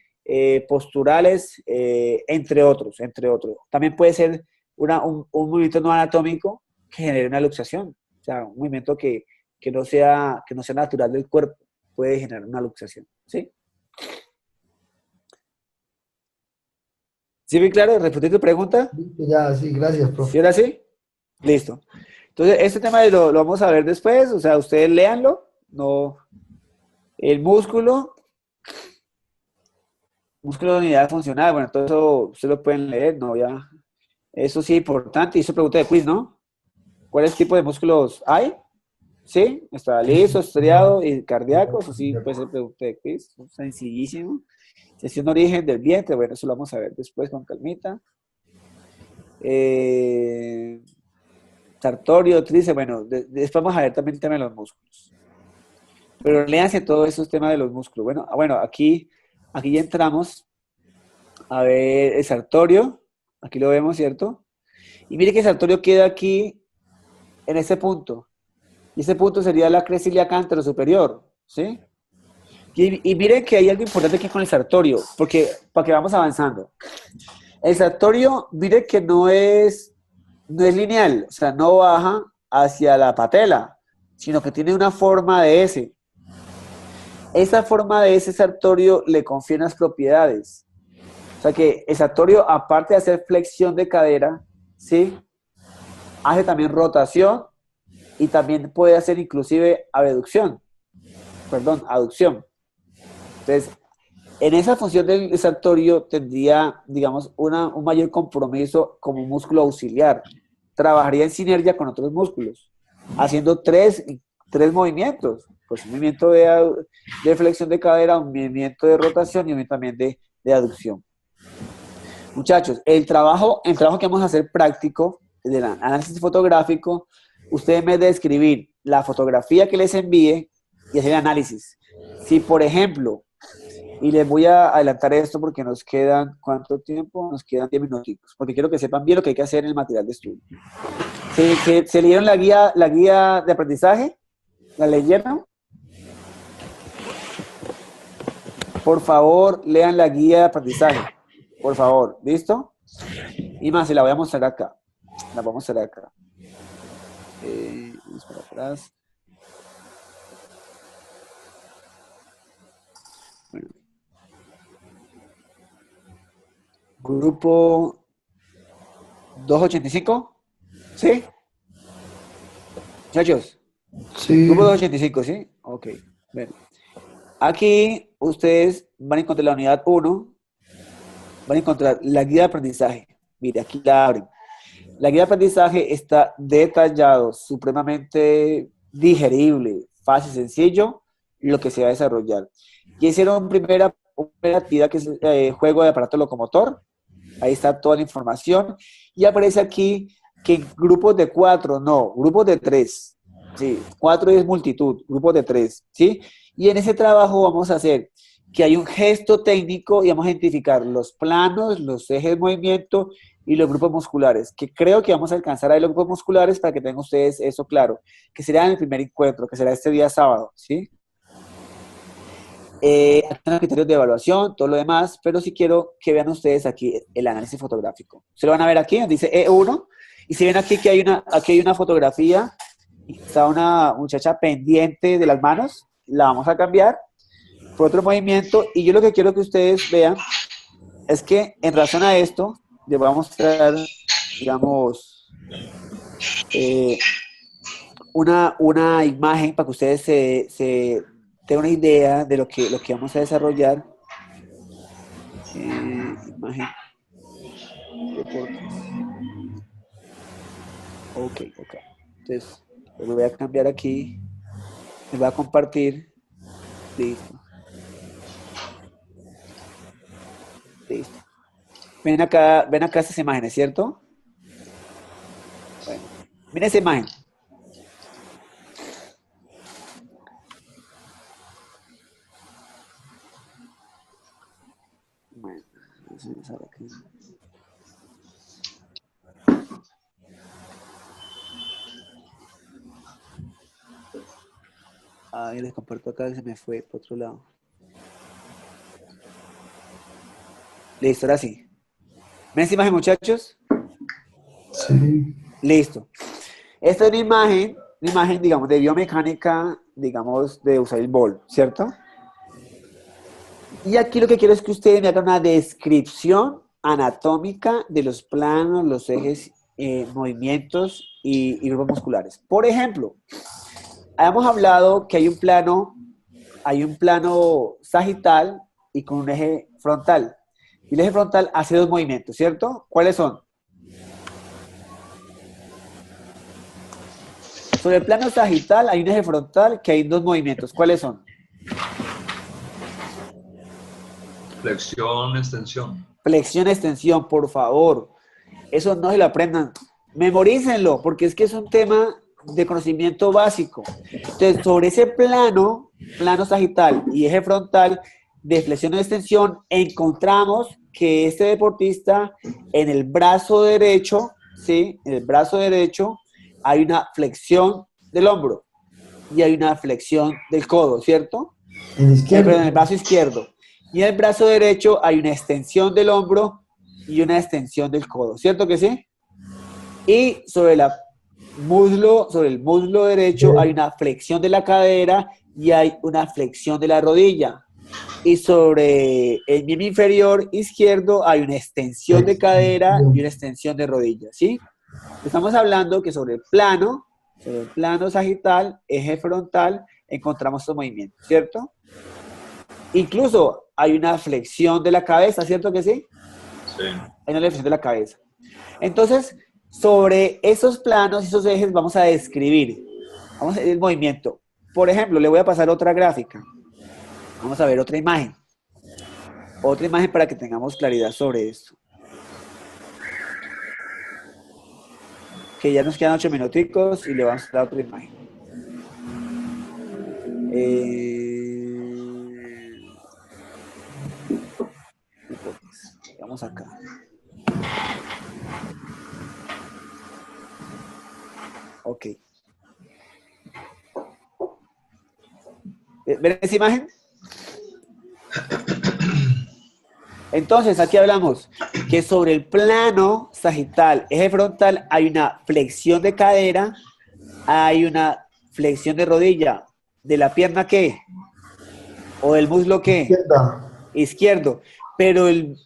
posturales, entre otros, entre otros. También puede ser un movimiento no anatómico que genere una luxación. O sea, un movimiento que no sea natural del cuerpo puede generar una luxación, ¿sí? ¿Sí, bien claro? ¿Respondí tu pregunta? Listo, ya, sí, gracias, ¿Sí, profe. ahora sí? Listo. Entonces, este tema lo vamos a ver después, o sea, ustedes léanlo, no, el músculo de unidad funcional, bueno, todo eso ustedes lo pueden leer, ¿no? Ya, eso sí es importante, y eso pregunta de quiz, ¿no? ¿Cuáles tipos de músculos hay? ¿Sí? Está liso, estriado y cardíacos, o sí, puede ser pregunta de quiz, sencillísimo. Sesión de origen del vientre, bueno, eso lo vamos a ver después con calmita. Sartorio, tríceps, bueno, después vamos a ver también el tema de los músculos. Pero léanse todos esos temas de los músculos. Bueno, aquí ya entramos a ver el sartorio. Aquí lo vemos, ¿cierto? Y mire que el sartorio queda aquí en ese punto. Y ese punto sería la cresta ilíaca superior, ¿sí? Y miren que hay algo importante aquí con el sartorio, porque para que vamos avanzando. El sartorio, mire que no es lineal, o sea, no baja hacia la patela, sino que tiene una forma de S. Esa forma de ese sartorio le confiere unas propiedades. O sea que el sartorio, aparte de hacer flexión de cadera, ¿sí? Hace también rotación y también puede hacer inclusive aducción. Entonces, en esa función del sartorio tendría, digamos, un mayor compromiso como músculo auxiliar. Trabajaría en sinergia con otros músculos, haciendo tres movimientos. Pues un movimiento de flexión de cadera, un movimiento de rotación y un movimiento también de aducción. Muchachos, el trabajo que vamos a hacer práctico del análisis fotográfico, ustedes me deben escribir la fotografía que les envíe y hacer el análisis. Si, por ejemplo, y les voy a adelantar esto porque nos quedan, ¿cuánto tiempo? Nos quedan 10 minutitos, porque quiero que sepan bien lo que hay que hacer en el material de estudio. ¿Se leyeron la guía de aprendizaje? ¿La leyeron? Por favor, lean la guía de aprendizaje. Por favor, ¿listo? Y más, se la voy a mostrar acá. La vamos a mostrar acá. Vamos para atrás. Bueno. Grupo 285. ¿Sí? Muchachos. Sí. Grupo 285, ¿sí? Ok. Bueno. Aquí ustedes van a encontrar la unidad 1, van a encontrar la guía de aprendizaje. Mire, aquí la abren. La guía de aprendizaje está detallado, supremamente digerible, fácil, sencillo, lo que se va a desarrollar. Ya hicieron primera actividad que es juego de aparato locomotor. Ahí está toda la información. Y aparece aquí que en grupos de 4, no, grupos de 3. Sí, 4 es multitud, grupos de 3, ¿sí? Y en ese trabajo vamos a hacer que hay un gesto técnico y vamos a identificar los planos, los ejes de movimiento y los grupos musculares, que creo que vamos a alcanzar ahí los grupos musculares para que tengan ustedes eso claro, que será en el primer encuentro, que será este día sábado, ¿sí? Están los criterios de evaluación, todo lo demás, pero sí quiero que vean ustedes aquí el análisis fotográfico. Se lo van a ver aquí, dice E1, y si ven aquí que aquí hay una fotografía, está una muchacha pendiente de las manos, la vamos a cambiar por otro movimiento, y yo lo que quiero que ustedes vean es que en razón a esto, les voy a mostrar, digamos, una imagen para que ustedes se tengan una idea de lo que vamos a desarrollar. Imagen. Ok. Entonces, lo voy a cambiar aquí. Les voy a compartir. Listo. Ven acá estas imágenes, ¿cierto? Bueno, miren esa imagen. Bueno, vamos a ver aquí. Ahí les comparto acá, se me fue por otro lado. Listo, ahora sí. ¿Ven esa imagen, muchachos? Sí. Listo. Esta es una imagen, digamos, de biomecánica, digamos, de Usain Bolt, ¿cierto? Y aquí lo que quiero es que ustedes me hagan una descripción anatómica de los planos, los ejes, movimientos y grupos musculares. Por ejemplo, habíamos hablado que hay un plano sagital y con un eje frontal. Y el eje frontal hace dos movimientos, ¿cierto? ¿Cuáles son? Sobre el plano sagital hay un eje frontal que hay dos movimientos. ¿Cuáles son? Flexión, extensión. Flexión, extensión, por favor. Eso no se lo aprendan. Memorícenlo, porque es que es un tema de conocimiento básico. Entonces, sobre ese plano sagital y eje frontal de flexión o extensión, encontramos que este deportista en el brazo derecho, ¿sí? En el brazo derecho hay una flexión del hombro y hay una flexión del codo, ¿cierto? En izquierdo. En el brazo izquierdo. Y en el brazo derecho hay una extensión del hombro y una extensión del codo, ¿cierto que sí? Y sobre el muslo derecho hay una flexión de la cadera y hay una flexión de la rodilla. Y sobre el miembro inferior izquierdo hay una extensión de cadera y una extensión de rodilla, ¿sí? Estamos hablando que sobre el plano sagital, eje frontal, encontramos estos movimientos, ¿cierto? Incluso hay una flexión de la cabeza, ¿cierto que sí? Sí. Hay una flexión de la cabeza. Entonces, sobre esos planos y esos ejes vamos a describir el movimiento. Por ejemplo, le voy a pasar otra gráfica. Vamos a ver otra imagen. Otra imagen para que tengamos claridad sobre esto. Que ya nos quedan 8 minuticos y le vamos a dar otra imagen. Vamos acá. Ok. ¿Ven esa imagen? Entonces, aquí hablamos que sobre el plano sagital, eje frontal, hay una flexión de cadera, hay una flexión de rodilla. ¿De la pierna qué? ¿O del muslo qué? Izquierda. Izquierdo. Pero el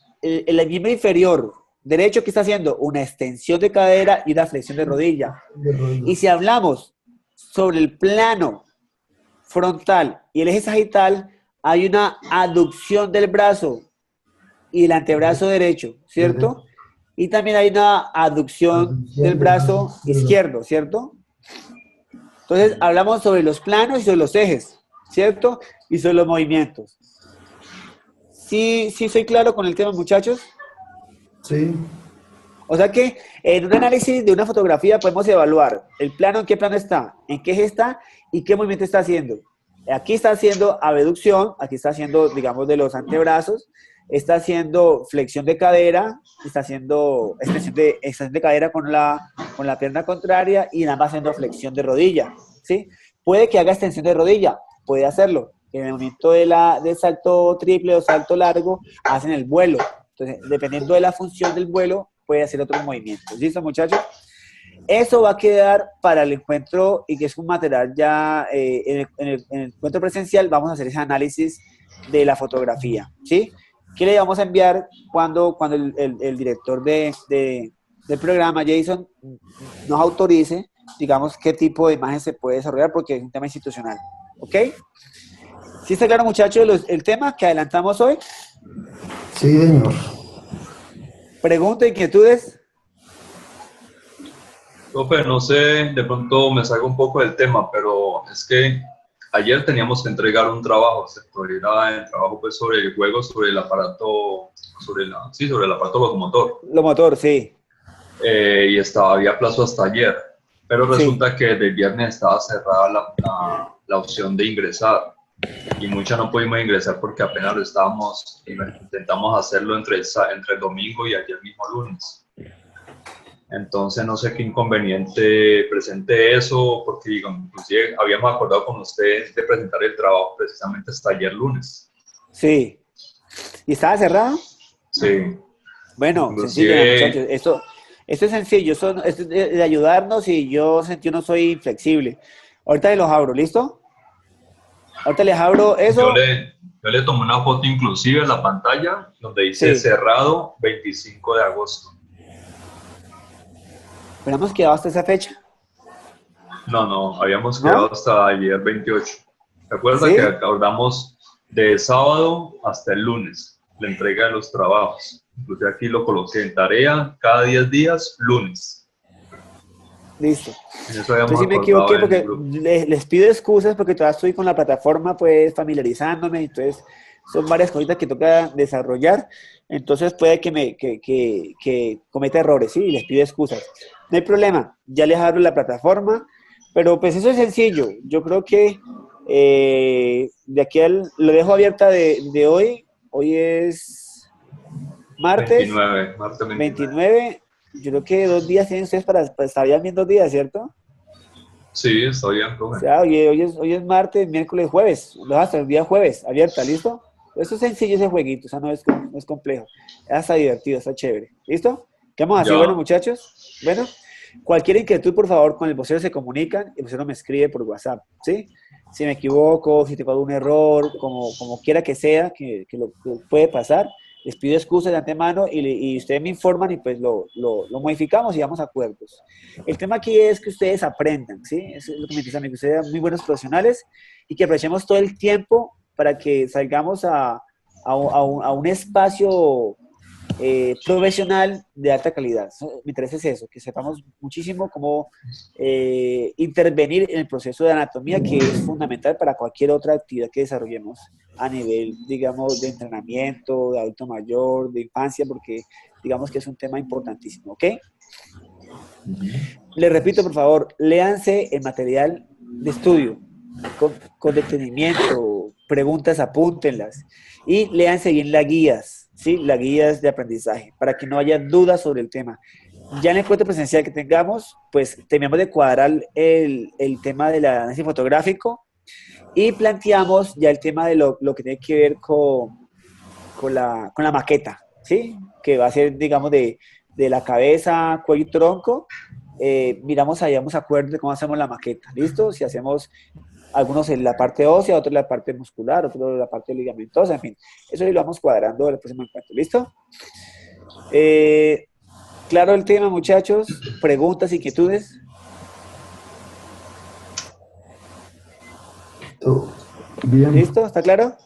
miembro inferior derecho, ¿qué está haciendo? Una extensión de cadera y una flexión de rodilla. Y si hablamos sobre el plano frontal y el eje sagital, hay una aducción del brazo y el antebrazo derecho, ¿cierto? Y también hay una aducción del brazo izquierdo, ¿cierto? Entonces, hablamos sobre los planos y sobre los ejes, ¿cierto? Y sobre los movimientos. ¿Sí, sí soy claro con el tema, muchachos? Sí. O sea que en un análisis de una fotografía podemos evaluar el plano, en qué plano está, en qué eje está y qué movimiento está haciendo. Aquí está haciendo abducción, aquí está haciendo, digamos, de los antebrazos, está haciendo flexión de cadera, está haciendo extensión de cadera con la pierna contraria y nada más haciendo flexión de rodilla, ¿sí? Puede que haga extensión de rodilla, puede hacerlo. En el momento de salto triple o salto largo, hacen el vuelo. Entonces, dependiendo de la función del vuelo, puede hacer otros movimientos. ¿Listo, muchachos? Eso va a quedar para el encuentro y que es un material ya en el encuentro presencial. Vamos a hacer ese análisis de la fotografía, ¿sí? ¿Qué le vamos a enviar cuando el director del programa, Jason, nos autorice, digamos, qué tipo de imagen se puede desarrollar porque es un tema institucional? ¿Ok? ¿Sí está claro, muchachos, el tema que adelantamos hoy? Sí, señor. ¿Preguntas, inquietudes? Profe, no sé, de pronto me salgo un poco del tema, pero es que ayer teníamos que entregar un trabajo, ¿cierto? Era el trabajo pues, sobre el juego, sobre el aparato, sobre el aparato locomotor. Lo motor, sí. Y había plazo hasta ayer, pero resulta Sí. que desde el viernes estaba cerrada la opción de ingresar y muchas no pudimos ingresar porque apenas intentamos hacerlo entre el domingo y ayer mismo lunes. Entonces no sé qué inconveniente presente eso, porque digo, inclusive habíamos acordado con ustedes de presentar el trabajo precisamente hasta ayer lunes. Sí. ¿Y estaba cerrado? Sí. Bueno, sencillo, muchachos. Esto es sencillo, esto es de ayudarnos y yo sentí no soy inflexible. Ahorita les los abro, ¿listo? Ahorita les abro eso. Yo le tomé una foto inclusive en la pantalla donde dice Sí. cerrado 25 de agosto. ¿Pero hemos quedado hasta esa fecha? No, habíamos ¿No? quedado hasta ayer 28. ¿Te acuerdas ¿Sí? que acordamos de sábado hasta el lunes la entrega de los trabajos? Inclusive aquí lo coloqué en tarea cada 10 días, lunes. Listo. En eso habíamos Entonces sí me acordado equivoqué en el porque grupo. les pido excusas porque todavía estoy con la plataforma pues familiarizándome, entonces son varias cositas que toca desarrollar, entonces puede que cometa errores, ¿sí? Y les pido excusas. No hay problema, ya les abro la plataforma, pero pues eso es sencillo. Yo creo que de aquí lo dejo abierta de hoy es martes 29. Yo creo que 2 días tienen ustedes para estar ya bien 2 días, ¿cierto? Sí, está bien, O profe. sea, hoy es martes, miércoles, jueves. Lo hasta el día jueves, abierta, ¿listo? Eso es sencillo ese jueguito, o sea, no es complejo. Está divertido, está chévere. ¿Listo? Quedamos así, Ya. bueno, muchachos. Bueno, cualquier inquietud, por favor, con el vocero se comunican y el vocero me escribe por WhatsApp, ¿sí? Si me equivoco, si tengo algún error, como quiera que sea, que puede pasar, les pido excusas de antemano y ustedes me informan y pues lo modificamos y damos acuerdos. El tema aquí es que ustedes aprendan, ¿sí? Eso es lo que me dicen a mí, que ustedes sean muy buenos profesionales y que aprovechemos todo el tiempo para que salgamos a un espacio profesional de alta calidad. Mi interés es eso, que sepamos muchísimo cómo intervenir en el proceso de anatomía, que es fundamental para cualquier otra actividad que desarrollemos a nivel, digamos, de entrenamiento, de adulto mayor, de infancia, porque digamos que es un tema importantísimo, ¿ok? Les repito, por favor, léanse el material de estudio con detenimiento, preguntas apúntenlas y léanse bien las guías, ¿sí? Las guías de aprendizaje, para que no haya dudas sobre el tema. Ya en el encuentro presencial que tengamos, pues terminamos de cuadrar el tema del análisis fotográfico y planteamos ya el tema de lo que tiene que ver con la maqueta, ¿sí? Que va a ser, digamos, de la cabeza, cuello y tronco. Miramos ahí, vamos a acuerdo de cómo hacemos la maqueta, ¿listo? Si hacemos algunos en la parte ósea, otros en la parte muscular, otros en la parte ligamentosa, en fin. Eso lo vamos cuadrando en el próximo encuentro, ¿listo? Claro el tema, muchachos. Preguntas, inquietudes. Bien. ¿Listo? ¿Está claro?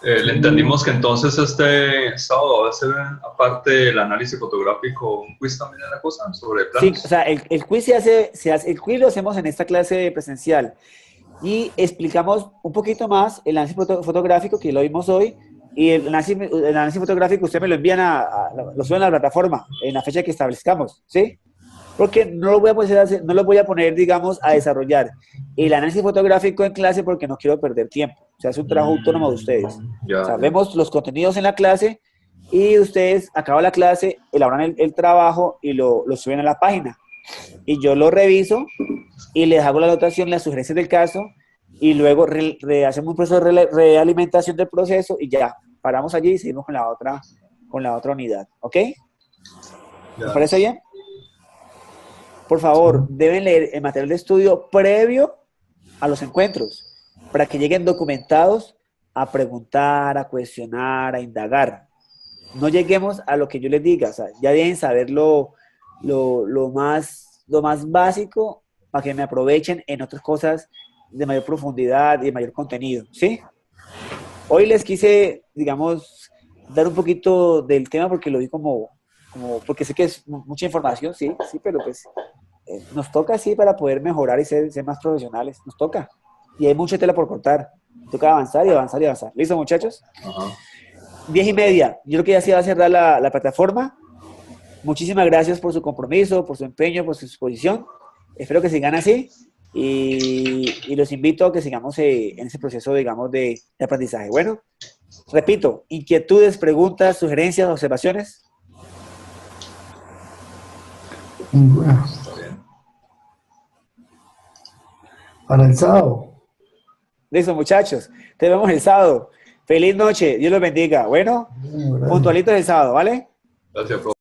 Le entendimos que entonces este sábado va a ser, aparte del análisis fotográfico, un quiz también de la cosa sobre Sí, planos. o sea, el quiz el quiz lo hacemos en esta clase presencial y explicamos un poquito más el análisis fotográfico que lo vimos hoy y el análisis fotográfico usted me lo envían lo suben a la plataforma en la fecha que establezcamos, ¿sí? Porque no lo voy a poner, no lo voy a poner, digamos, a desarrollar el análisis fotográfico en clase porque no quiero perder tiempo. O sea, es un trabajo autónomo de ustedes. Ya, O sea, vemos los contenidos en la clase y ustedes acaban la clase, elaboran el trabajo y lo suben a la página. Y yo lo reviso y les hago la anotación, las sugerencias del caso y luego hacemos un proceso de realimentación del proceso y ya, paramos allí y seguimos con la otra unidad. ¿Ok? ya. ¿Les parece bien? Por favor, deben leer el material de estudio previo a los encuentros para que lleguen documentados a preguntar, a cuestionar, a indagar. No lleguemos a lo que yo les diga, o sea, ya deben saber lo más básico para que me aprovechen en otras cosas de mayor profundidad y de mayor contenido, ¿sí? Hoy les quise, digamos, dar un poquito del tema porque lo vi porque sé que es mucha información, sí, pero pues nos toca así para poder mejorar y ser más profesionales, nos toca. Y hay mucha tela por cortar, toca avanzar y avanzar y avanzar. ¿Listo, muchachos? Ajá. 10:30, yo creo que ya se va a cerrar la plataforma. Muchísimas gracias por su compromiso, por su empeño, por su disposición. Espero que sigan así y los invito a que sigamos en ese proceso, digamos, de aprendizaje. Bueno, repito, inquietudes, preguntas, sugerencias, observaciones. Ninguna. Está bien. Para el sábado. Listo, muchachos. Te vemos el sábado. Feliz noche. Dios los bendiga. Bueno, Bueno, gracias. puntualitos el sábado, ¿vale? Gracias, profe.